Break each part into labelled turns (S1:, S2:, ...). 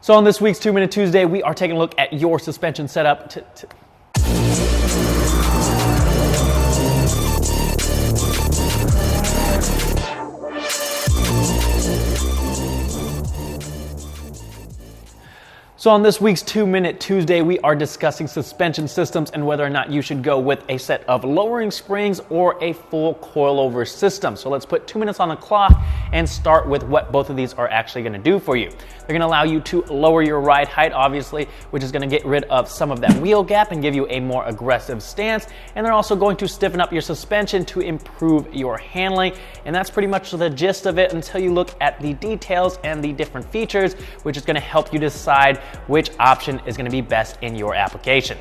S1: So on this week's 2-Minute Tuesday, we are taking a look at your suspension setup. So on this week's 2-Minute Tuesday, we are discussing suspension systems and whether or not you should go with a set of lowering springs or a full coilover system. So let's put 2 minutes on the clock and start with what both of these are actually going to do for you. They're going to allow you to lower your ride height, obviously, which is going to get rid of some of that wheel gap and give you a more aggressive stance. And they're also going to stiffen up your suspension to improve your handling. And that's pretty much the gist of it until you look at the details and the different features, which is going to help you decide which option is going to be best in your application.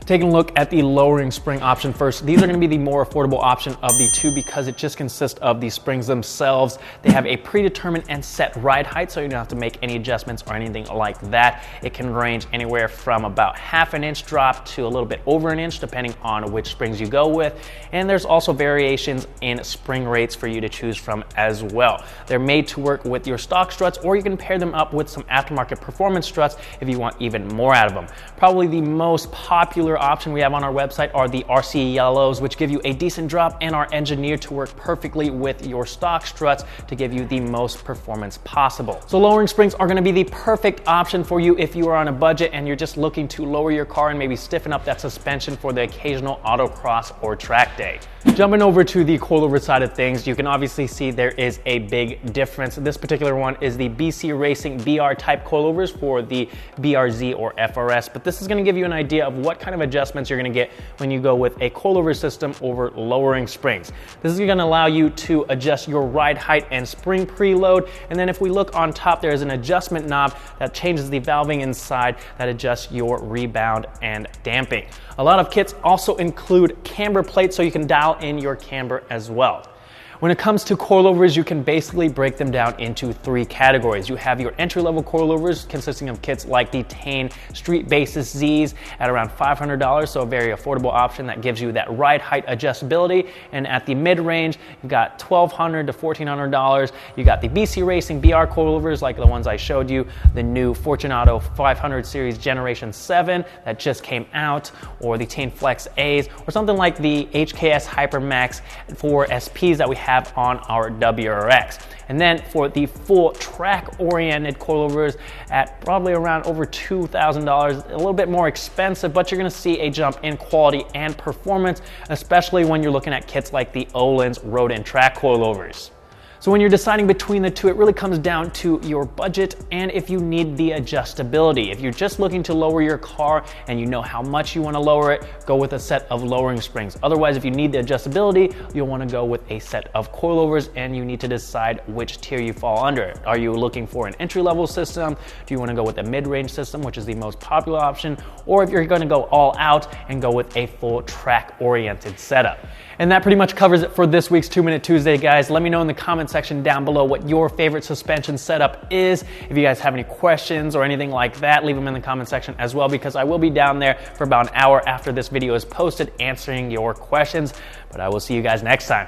S1: Taking a look at the lowering spring option first, these are going to be the more affordable option of the two because it just consists of the springs themselves. They have a predetermined and set ride height, so you don't have to make any adjustments or anything like that. It can range anywhere from about ½ an inch drop to a little bit over an inch, depending on which springs you go with. And there's also variations in spring rates for you to choose from as well. They're made to work with your stock struts, or you can pair them up with some aftermarket performance struts if you want even more out of them. Probably the most popular option we have on our website are the RC yellows, which give you a decent drop and are engineered to work perfectly with your stock struts to give you the most performance possible. So lowering springs are going to be the perfect option for you if you are on a budget and you're just looking to lower your car and maybe stiffen up that suspension for the occasional autocross or track day. Jumping over to the coilover side of things, you can obviously see there is a big difference. This particular one is the BC Racing BR type coilovers for the BRZ or FRS, but this is going to give you an idea of what kind of adjustments you're going to get when you go with a coilover system over lowering springs. This is going to allow you to adjust your ride height and spring preload, and then if we look on top, there is an adjustment knob that changes the valving inside that adjusts your rebound and damping. A lot of kits also include camber plates so you can dial in your camber as well. When it comes to coilovers, you can basically break them down into 3 categories. You have your entry-level coilovers consisting of kits like the Tane Street Basis Z's at around $500, so a very affordable option that gives you that ride height adjustability. And at the mid-range, you've got $1,200 to $1,400. You got the BC Racing BR coilovers like the ones I showed you, the new Fortunato 500 Series Generation 7 that just came out, or the Tane Flex A's, or something like the HKS Hypermax 4 SPs that we have on our WRX. And then for the full track-oriented coilovers at probably around over $2,000, a little bit more expensive, but you're going to see a jump in quality and performance, especially when you're looking at kits like the Öhlins Road and Track coilovers. So when you're deciding between the two, it really comes down to your budget and if you need the adjustability. If you're just looking to lower your car and you know how much you want to lower it, go with a set of lowering springs. Otherwise, if you need the adjustability, you'll want to go with a set of coilovers, and you need to decide which tier you fall under. Are you looking for an entry-level system? Do you want to go with a mid-range system, which is the most popular option? Or if you're going to go all out and go with a full track-oriented setup. And that pretty much covers it for this week's 2-Minute Tuesday, guys. Let me know in the comment section down below what your favorite suspension setup is. If you guys have any questions or anything like that, leave them in the comment section as well, because I will be down there for about an hour after this video is posted answering your questions. But I will see you guys next time.